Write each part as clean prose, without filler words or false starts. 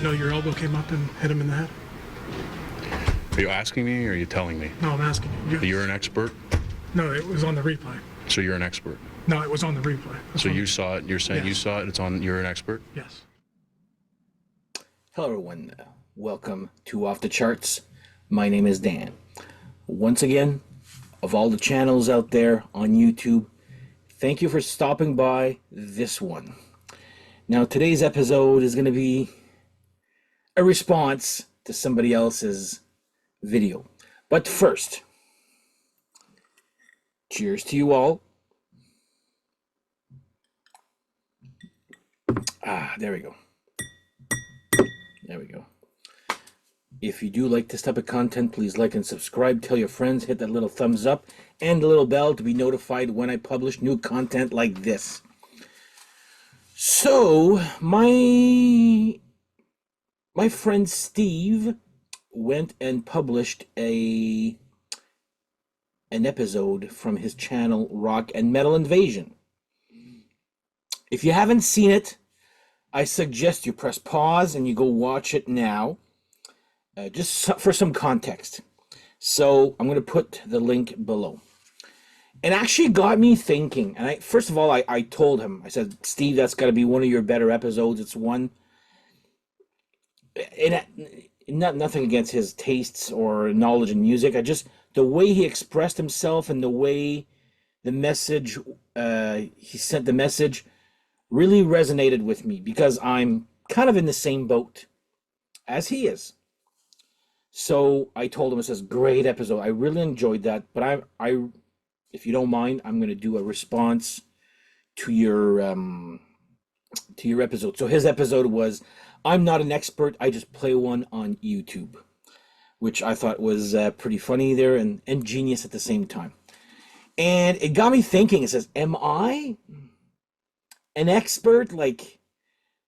No, your elbow came up and hit him in the head. Are you asking me or are you telling me? No, I'm asking you. You're an expert? No, it was on the replay. So you're an expert? No, it was on the replay. So you saw it, you're saying you Yes. saw it, you're an expert? Yes. Hello everyone, welcome to Off the Charts. My name is Dan. Once again, of all the channels out there on YouTube, thank you for stopping by this one. Now today's episode is going to be a response to somebody else's video. But first, cheers to you all. There we go. There we go. If you do like this type of content, please like and subscribe. Tell your friends, hit that little thumbs up and the little bell to be notified when I publish new content like this. So, my friend Steve went and published an episode from his channel Rock and Metal Invasion. If you haven't seen it, I suggest you press pause and you go watch it now, just for some context. So I'm going to put the link below. It actually got me thinking. And first of all, I told him, I said, Steve, that's got to be one of your better episodes. It's one. Nothing against his tastes or knowledge in music. The way he expressed himself and the way the message, he sent the message, really resonated with me because I'm kind of in the same boat as he is. So I told him, it says, great episode. I really enjoyed that. But I if you don't mind, I'm going to do a response to your episode. So his episode was, I'm not an expert. I just play one on YouTube, which I thought was pretty funny there and genius at the same time. And it got me thinking. It says, am I an expert? Like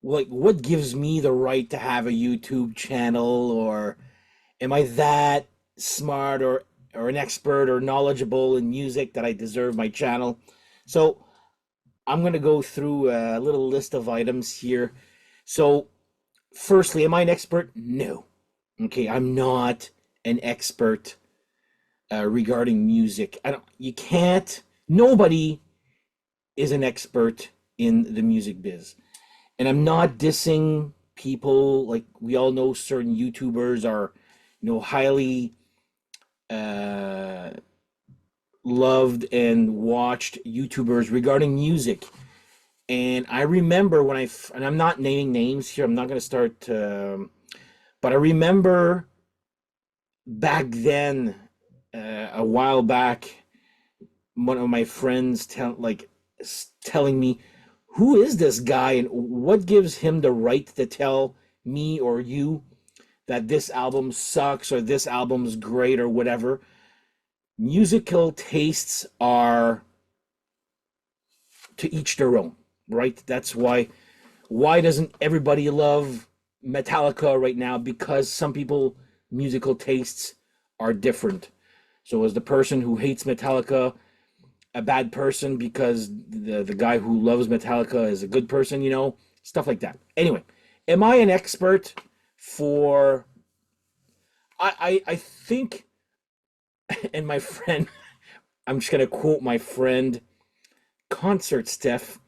what gives me the right to have a YouTube channel? Or am I that smart or an expert or knowledgeable in music that I deserve my channel? So I'm going to go through a little list of items here. So firstly, am I an expert? No. Okay, I'm not an expert regarding music. Nobody is an expert in the music biz. And I'm not dissing people. Like, we all know certain YouTubers are, highly loved and watched YouTubers regarding music. And I remember and I'm not naming names here, I'm not going to start, but I remember back then, a while back, one of my friends telling me, who is this guy and what gives him the right to tell me or you that this album sucks or this album's great or whatever. Musical tastes are to each their own, right? That's why doesn't everybody love Metallica right now? Because some people musical tastes are different. So is the person who hates Metallica a bad person because the guy who loves Metallica is a good person, stuff like that. Anyway, am I an expert for, I think, and my friend, I'm just going to quote my friend, Concert Steph,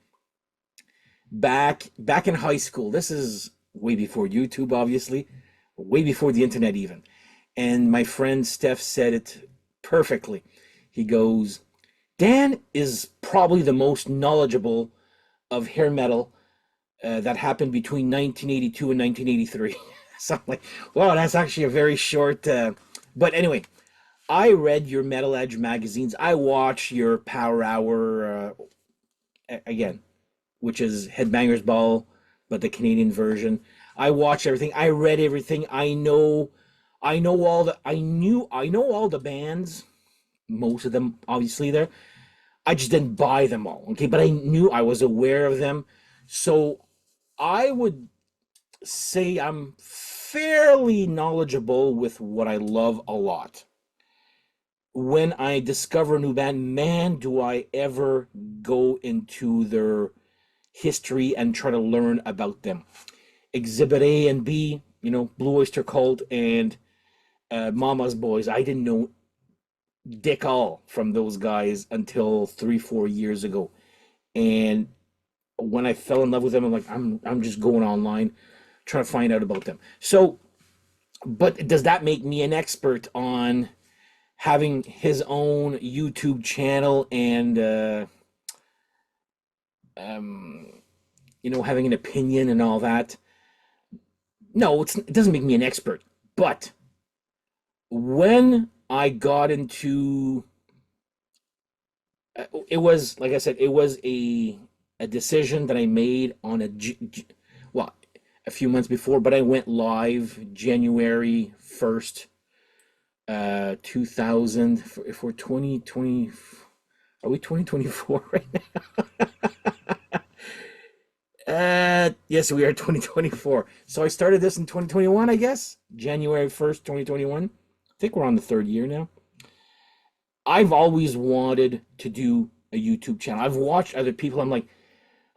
back in high school. This is way before YouTube, obviously, way before the internet even. And my friend Steph said it perfectly. He goes, Dan is probably the most knowledgeable of hair metal that happened between 1982 and 1983. So I'm like, wow, that's actually a very short... But anyway, I read your Metal Edge magazines. I watch your Power Hour, again, which is Headbangers Ball, but the Canadian version. I watch everything. I read everything. I know all the bands, most of them obviously there. I just didn't buy them all, okay? But I was aware of them. So I would say I'm fairly knowledgeable with what I love a lot. When I discover a new band, man, do I ever go into their history and try to learn about them. Exhibit A and B, Blue Oyster Cult and Mama's Boys. I didn't know dick all from those guys until 3, 4 years ago. And when I fell in love with them, I'm like, I'm just going online, trying to find out about them. So, but does that make me an expert on having his own YouTube channel and having an opinion and all that? No, it doesn't make me an expert. But when I got into it was, like I said, it was a decision that I made on a few months before, but I went live January 1st, 2000, if we're 2020, are we 2024 right now? Yes, we are 2024. So I started this in 2021, I guess, January 1st, 2021. I think we're on the third year now. I've always wanted to do a YouTube channel. I've watched other people. I'm like,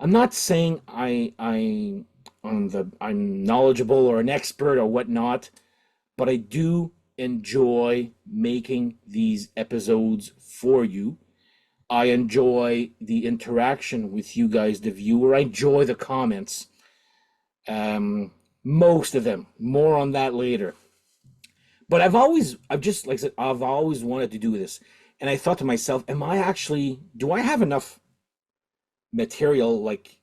I'm not saying I'm knowledgeable or an expert or whatnot, but I do enjoy making these episodes for you. I enjoy the interaction with you guys, the viewer. I enjoy the comments. Most of them. More on that later. But I've always wanted to do this. And I thought to myself, do I have enough material, like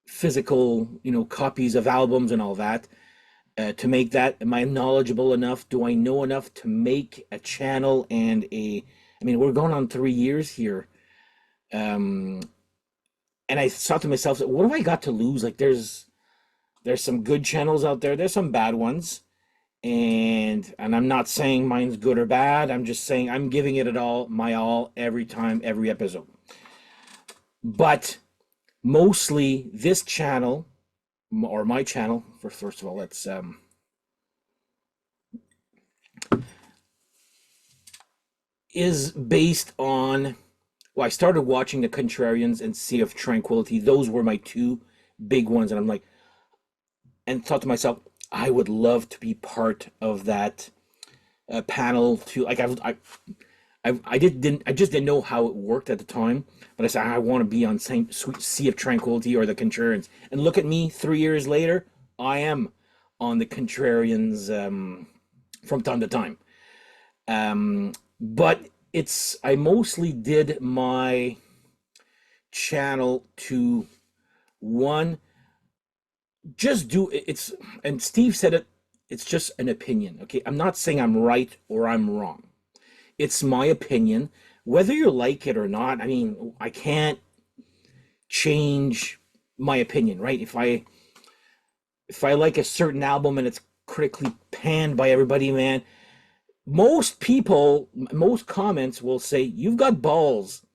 physical, copies of albums and all that, to make that? Am I knowledgeable enough? Do I know enough to make a channel and we're going on 3 years here. And I thought to myself, what have I got to lose? Like there's some good channels out there. There's some bad ones. And I'm not saying mine's good or bad. I'm just saying I'm giving it my all every time, every episode. But mostly this channel, or my channel, first of all, let's is based on, I started watching The Contrarians and Sea of Tranquility. Those were my two big ones. And I'm like, and thought to myself, I would love to be part of that panel too. Like I just didn't know how it worked at the time, but I said I want to be on Sea of Tranquility or The Contrarians. And look at me, 3 years later, I am on The Contrarians from time to time. But I mostly did my channel to just do it. And Steve said it, it's just an opinion. Okay, I'm not saying I'm right or I'm wrong. It's my opinion. Whether you like it or not, I can't change my opinion, right? If I like a certain album and it's critically panned by everybody, man, most comments will say, you've got balls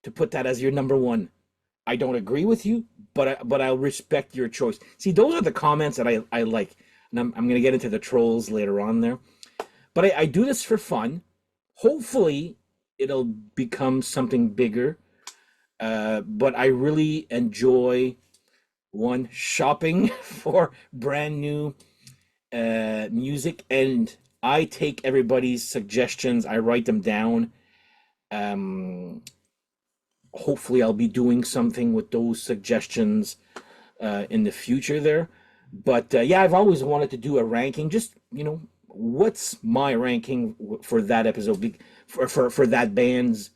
to put that as your number one. I don't agree with you, but I'll respect your choice. See, those are the comments that I like. And I'm going to get into the trolls later on there. But I do this for fun. Hopefully, it'll become something bigger. But I really enjoy, shopping for brand new music. And I take everybody's suggestions. I write them down. Hopefully I'll be doing something with those suggestions in the future there. But I've always wanted to do a ranking. Just, what's my ranking for that episode, for that band's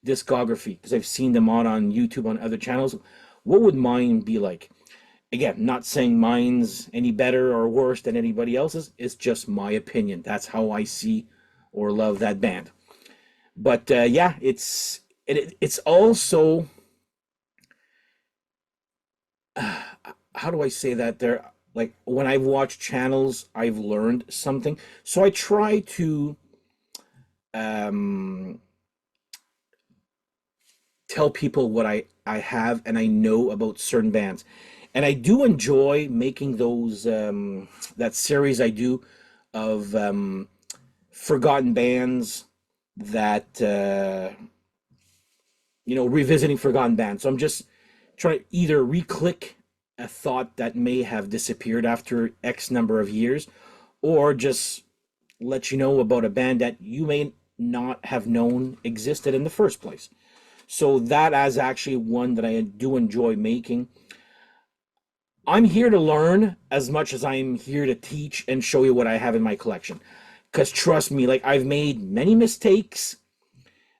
discography? Because I've seen them on YouTube on other channels. What would mine be like? Again, not saying mine's any better or worse than anybody else's. It's just my opinion. That's how I see or love that band. But it's also, how do I say that? Like when I've watched channels, I've learned something. So I try to tell people what I have and I know about certain bands. And I do enjoy making those, that series I do of forgotten bands that, revisiting forgotten bands. So I'm just trying to either re-click a thought that may have disappeared after X number of years, or just let you know about a band that you may not have known existed in the first place. So that is actually one that I do enjoy making. I'm here to learn as much as I'm here to teach and show you what I have in my collection. Because trust me, like I've made many mistakes.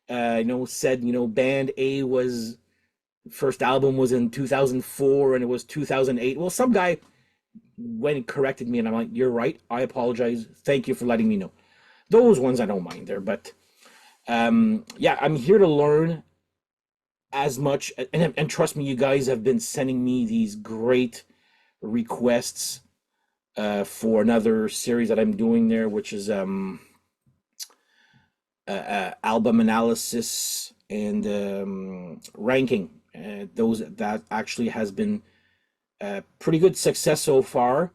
Said, band A was first album was in 2004 and it was 2008. Well, some guy went and corrected me and I'm like, you're right. I apologize. Thank you for letting me know. Those ones I don't mind there, but yeah, I'm here to learn as much. And trust me, you guys have been sending me these great requests for another series that I'm doing there, which is album analysis and ranking. Those that actually has been pretty good success so far,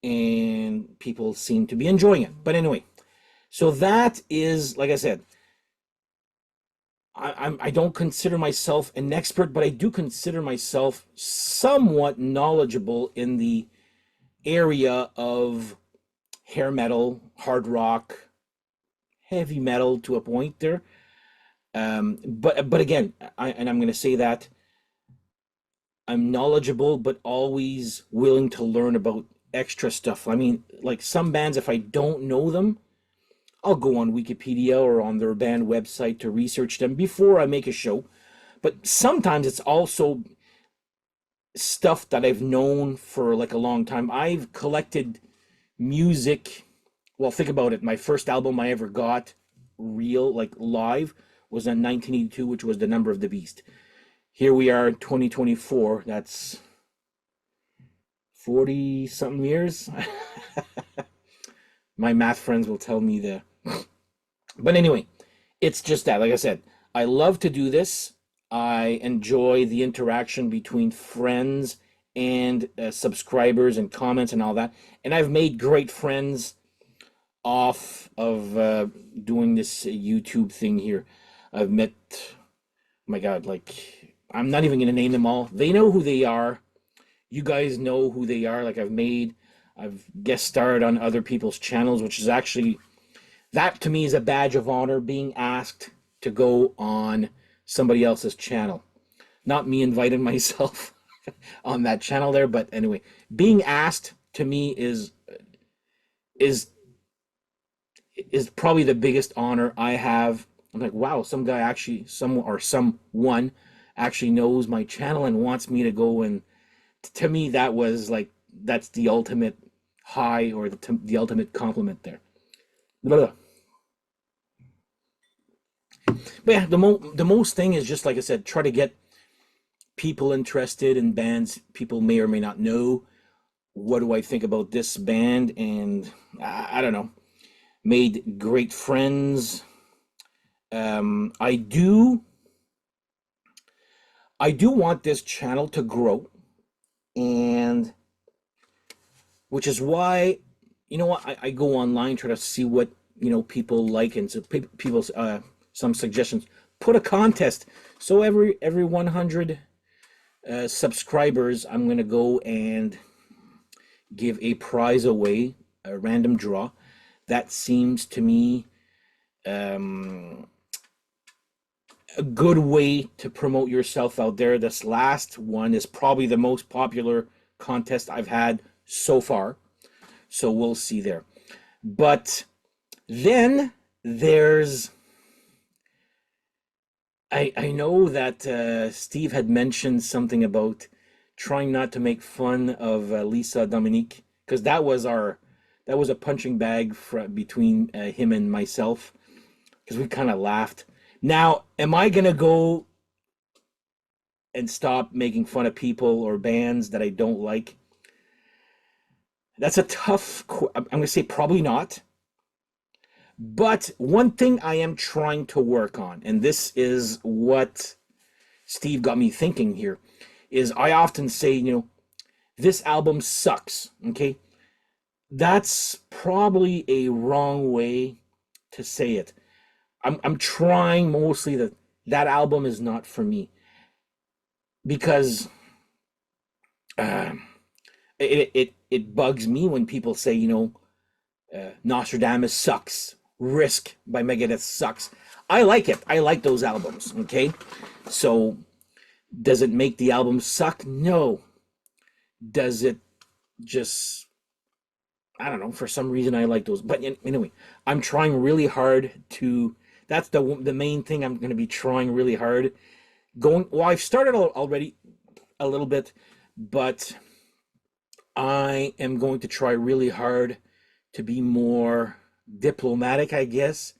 and people seem to be enjoying it. But anyway, so that is, like I said, I don't consider myself an expert, but I do consider myself somewhat knowledgeable in the area of hair metal, hard rock, heavy metal to a point there. But again, I'm going to say that I'm knowledgeable, but always willing to learn about extra stuff. I mean, like some bands, if I don't know them, I'll go on Wikipedia or on their band website to research them before I make a show. But sometimes it's also stuff that I've known for like a long time. I've collected music. Well, think about it. My first album I ever got real, like live, was in 1982, which was The Number of the Beast. Here we are in 2024. That's 40 something years. My math friends will tell me the. But anyway, it's just that, like I said, I love to do this. I enjoy the interaction between friends and subscribers and comments and all that. And I've made great friends off of doing this YouTube thing here. I've met, oh my God, like, I'm not even going to name them all. They know who they are. You guys know who they are. Like I've guest starred on other people's channels, which is actually, that to me is a badge of honor, being asked to go on somebody else's channel. Not me inviting myself on that channel there, but anyway, being asked to me is probably the biggest honor I have. I'm like, wow, someone actually knows my channel and wants me to go, and to me that was like, that's the ultimate high, or the ultimate compliment there. Blah. But yeah, the most thing is just, like I said, try to get people interested in bands people may or may not know. What do I think about this band? And I don't know. Made great friends. I do want this channel to grow, and which is why, I go online, try to see what, people like, and so people some suggestions. Put a contest. So every 100 subscribers, I'm going to go and give a prize away, a random draw. That seems to me a good way to promote yourself out there. This last one is probably the most popular contest I've had so far. So we'll see there. But then there's, I know that Steve had mentioned something about trying not to make fun of Lisa Dominique, because that was a punching bag between him and myself, because we kind of laughed. Now, am I gonna go and stop making fun of people or bands that I don't like? That's a tough. I'm gonna say probably not. But one thing I am trying to work on, and this is what Steve got me thinking here, is I often say, this album sucks, okay? That's probably a wrong way to say it. I'm trying mostly that album is not for me. Because it bugs me when people say, Nostradamus sucks. Risk by Megadeth sucks. I like it. I like those albums. Okay, so does it make the album suck? No. Does it just? I don't know. For some reason, I like those. But anyway, I'm trying really hard to. That's the main thing. I'm going to be trying really hard. Well, I've started already a little bit, but I am going to try really hard to be more diplomatic, I guess,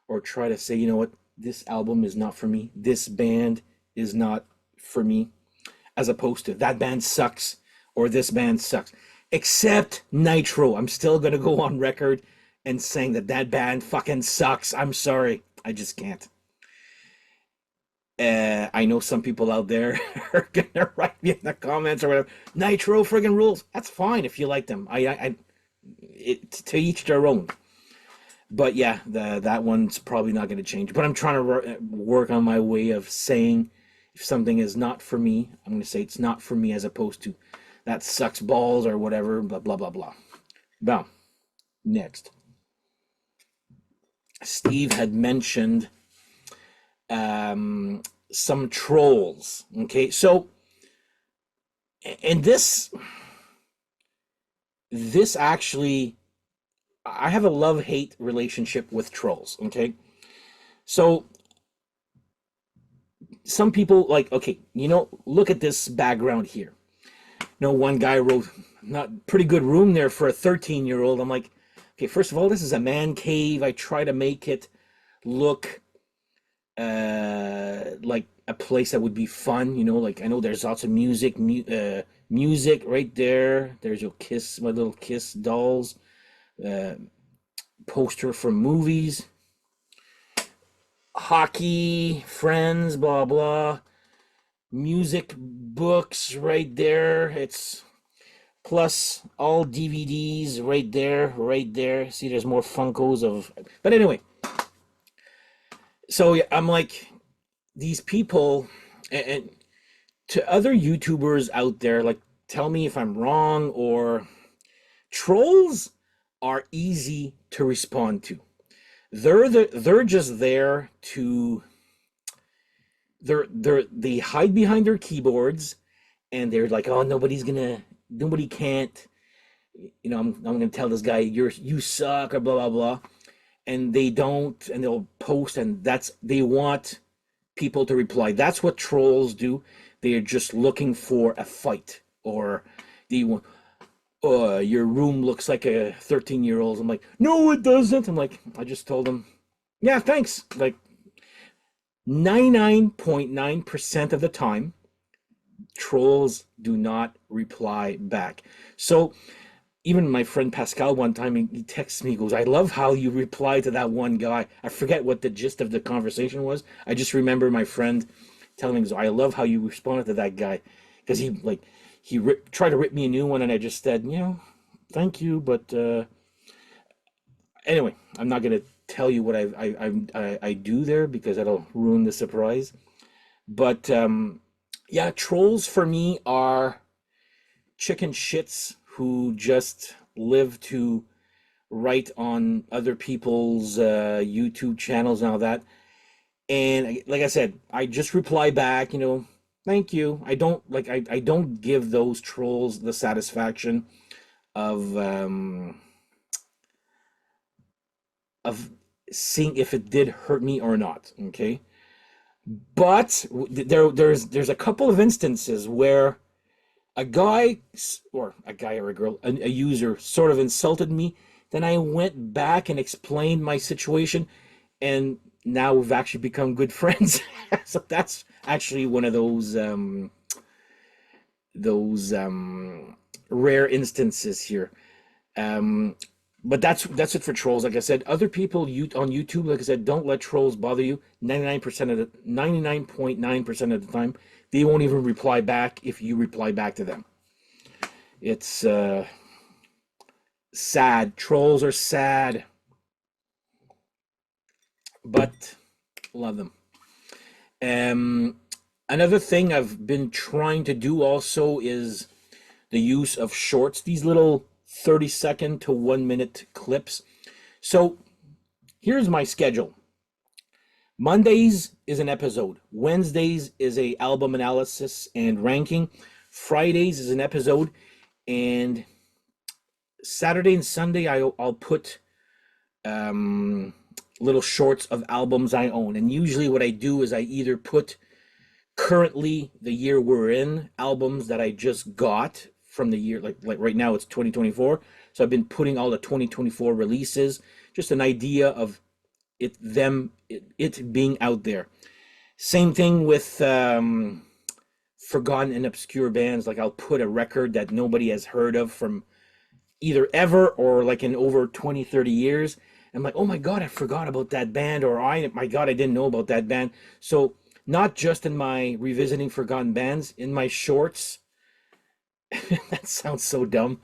or try to say, you know what, this album is not for me. This band is not for me, as opposed to that band sucks or this band sucks. Except Nitro. I'm still going to go on record and saying that band fucking sucks. I'm sorry. I just can't. I know some people out there are gonna write me in the comments or whatever. Nitro friggin' rules. That's fine if you like them. To each their own. But yeah, that one's probably not going to change. But I'm trying to work on my way of saying if something is not for me, I'm going to say it's not for me, as opposed to that sucks balls or whatever. Blah blah blah blah. Now, next, Steve had mentioned some trolls. Okay, so and this actually, I have a love-hate relationship with trolls. Okay, so some people like, okay, look at this background here. One guy wrote, not pretty good room there for a 13-year-old. I'm like, okay, first of all, this is a man cave. I try to make it look like a place that would be fun, like I know there's lots of music right there. There's your Kiss, my little Kiss dolls, poster from movies, hockey, Friends, blah blah, music books right there. It's plus all DVDs right there. See, there's more Funkos of, but anyway. So I'm like, these people, and to other YouTubers out there, like, tell me if I'm wrong, or trolls are easy to respond to. They're just there to, they hide behind their keyboards, and they're like, oh, nobody can't, I'm gonna tell this guy you suck, or blah blah blah. And they don't, and they'll post, and they want people to reply. That's what trolls do. They are just looking for a fight, or they want, your room looks like a 13-year-old. I'm like, no, it doesn't. I'm like, I just told them, yeah, thanks. Like 99.9% of the time, trolls do not reply back. So even my friend Pascal one time, he texts me, he goes, I love how you reply to that one guy. I forget what the gist of the conversation was. I just remember my friend telling me, I love how you responded to that guy. Because he tried to rip me a new one, and I just said, thank you, but anyway, I'm not going to tell you what I do there, because that'll ruin the surprise. But yeah, trolls for me are chicken shits who just live to write on other people's YouTube channels and all that. And like I said, I just reply back, thank you. I don't give those trolls the satisfaction of seeing if it did hurt me or not. Okay, but there's a couple of instances where a guy or a girl, a user, sort of insulted me. Then I went back and explained my situation, and now we've actually become good friends. So that's actually one of those rare instances here. But that's it for trolls. Like I said, other people on YouTube, like I said, don't let trolls bother you. 99.9% of the time, they won't even reply back if you reply back to them. It's sad. Trolls are sad, but love them. Another thing I've been trying to do also is the use of shorts, these little 30-second to 1 minute clips. So here's my schedule. Mondays is an episode. Wednesdays is a album analysis and ranking. Fridays is an episode, and Saturday and Sunday I'll put little shorts of albums I own. And usually what I do is I either put currently the year we're in albums that I just got from the year, like right now it's 2024. So I've been putting all the 2024 releases, just an idea of it being out there. Same thing with forgotten and obscure bands. Like I'll put a record that nobody has heard of from either ever or like in over 20, 30 years. I'm like, oh my God, I forgot about that band, or my God, I didn't know about that band. So not just in my revisiting forgotten bands, in my shorts, that sounds so dumb.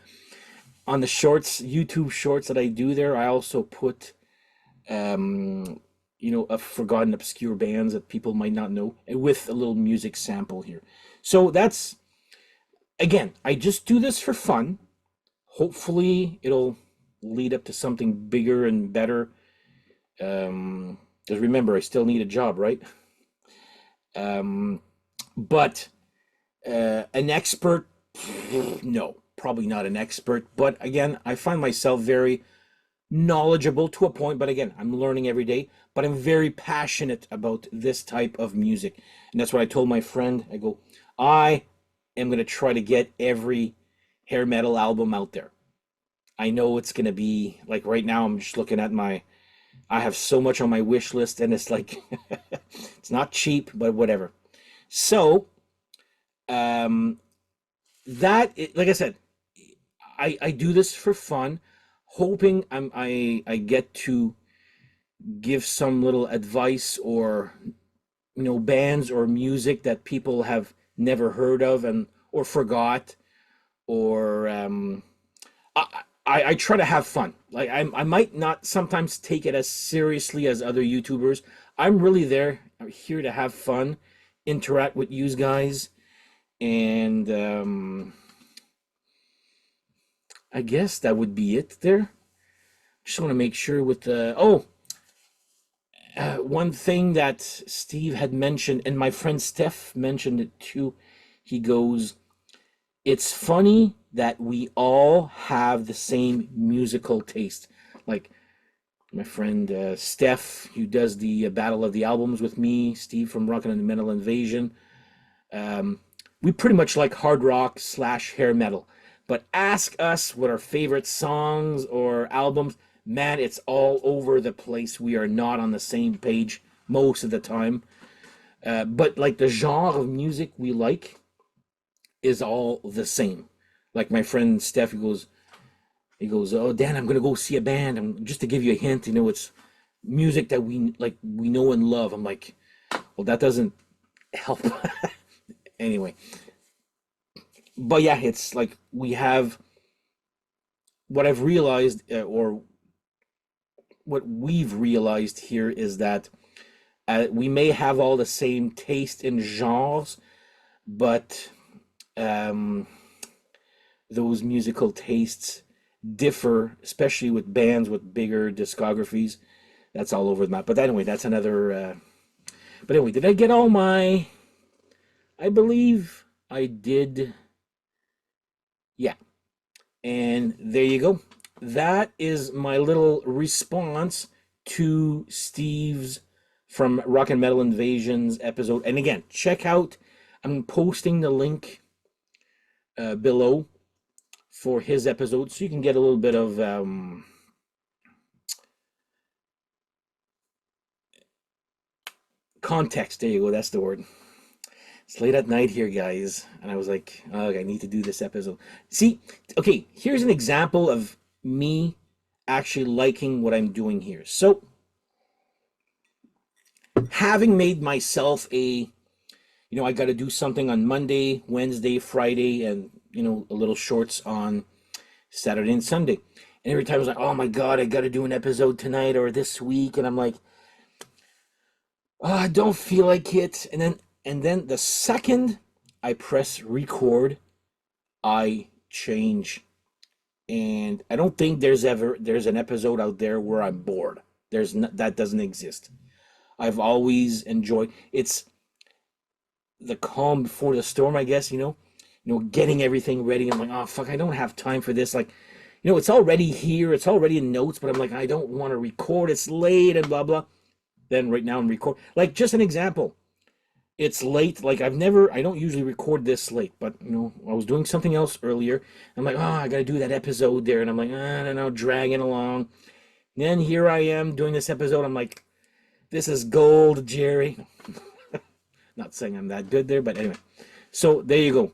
On the shorts, YouTube shorts that I do there, I also put, a forgotten obscure bands that people might not know, with a little music sample here. So that's, again, I just do this for fun. Hopefully it'll lead up to something bigger and better. Because remember, I still need a job, right? But an expert, no, probably not an expert. But again, I find myself very knowledgeable to a point. But again, I'm learning every day. But I'm very passionate about this type of music. And that's what I told my friend. I go, I am going to try to get every hair metal album out there. I know it's going to be, like right now, I'm just looking at I have so much on my wish list, and it's like, it's not cheap, but whatever. So, like I said, I do this for fun, hoping I get to give some little advice, or, bands or music that people have never heard of or forgot, or, I try to have fun. Like I might not sometimes take it as seriously as other YouTubers. I'm really I'm here to have fun, interact with you guys, and I guess that would be it there. Just want to make sure with the one thing that Steve had mentioned, and my friend Steph mentioned it too. He goes, it's funny that we all have the same musical taste. Like my friend Steph, who does the Battle of the Albums with me, Steve from Rockin' and Metal Invasion. We pretty much like hard rock / hair metal. But ask us what our favorite songs or albums, man, it's all over the place. We are not on the same page most of the time. But like the genre of music we like is all the same. Like my friend Steph, he goes, oh Dan, I'm gonna go see a band. And just to give you a hint, it's music that we know and love. I'm like, well, that doesn't help. Anyway, but yeah, it's like we have what I've realized, or what we've realized here, is that we may have all the same taste in genres, but those musical tastes differ, especially with bands with bigger discographies. That's all over the map. But anyway, that's another. But anyway, did I get all my? I believe I did. Yeah. And there you go. That is my little response to Steve's from Rock and Metal Invasions episode. And again, check out, I'm posting the link below for his episode, so you can get a little bit of context. There you go, that's the word. It's late at night here, guys, and I was like, oh, I need to do this episode. See, okay, here's an example of me actually liking what I'm doing here. So, having made myself I got to do something on Monday, Wednesday, Friday, and, a little shorts on Saturday and Sunday. And every time I was like, oh my God, I got to do an episode tonight or this week. And I'm like, oh, I don't feel like it. And then the second I press record, I change. And I don't think there's an episode out there where I'm bored. That doesn't exist. I've always enjoyed it's the calm before the storm, I guess, getting everything ready. I'm like, oh fuck, I don't have time for this. Like, it's already here, it's already in notes, but I'm like, I don't want to record, it's late and blah blah. Then right now I'm record. Like, just an example. It's late. Like, I don't usually record this late, but I was doing something else earlier. I'm like, oh, I gotta do that episode there, and I'm like, I don't know, dragging along. And then here I am doing this episode. I'm like, this is gold, Jerry. Not saying I'm that good there, but anyway. So there you go.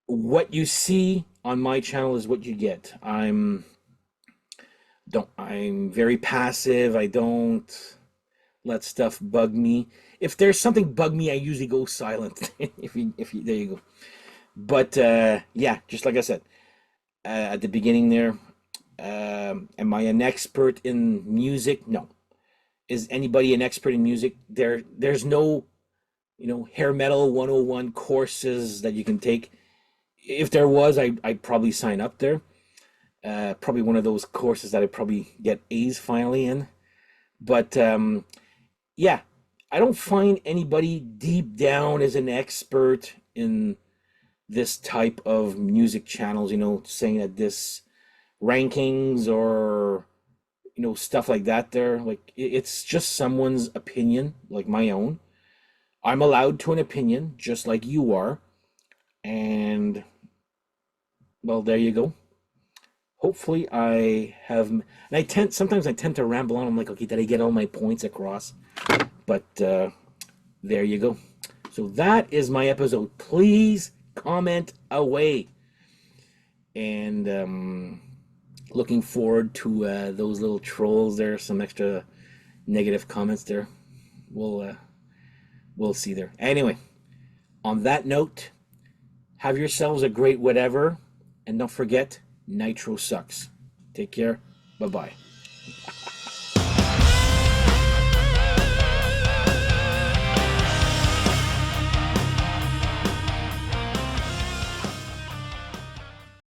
What you see on my channel is what you get. I'm very passive. I don't let stuff bug me. If there's something bug me, I usually go silent. if you there you go. But yeah, just like I said at the beginning there, am I an expert in music? No. Is anybody an expert in music? There's no, hair metal 101 courses that you can take. If there was, I'd probably sign up there. Probably one of those courses that I probably get A's finally in. But yeah, I don't find anybody deep down as an expert in this type of music channels, saying that this rankings or, stuff like that there. Like, it's just someone's opinion, like my own. I'm allowed to an opinion, just like you are. And, well, there you go. Hopefully I have, and sometimes I tend to ramble on. I'm like, okay, did I get all my points across? But there you go. So that is my episode. Please comment away. And looking forward to those little trolls there. Some extra negative comments there. We'll see there. Anyway, on that note, have yourselves a great whatever. And don't forget, Nitro sucks. Take care. Bye-bye.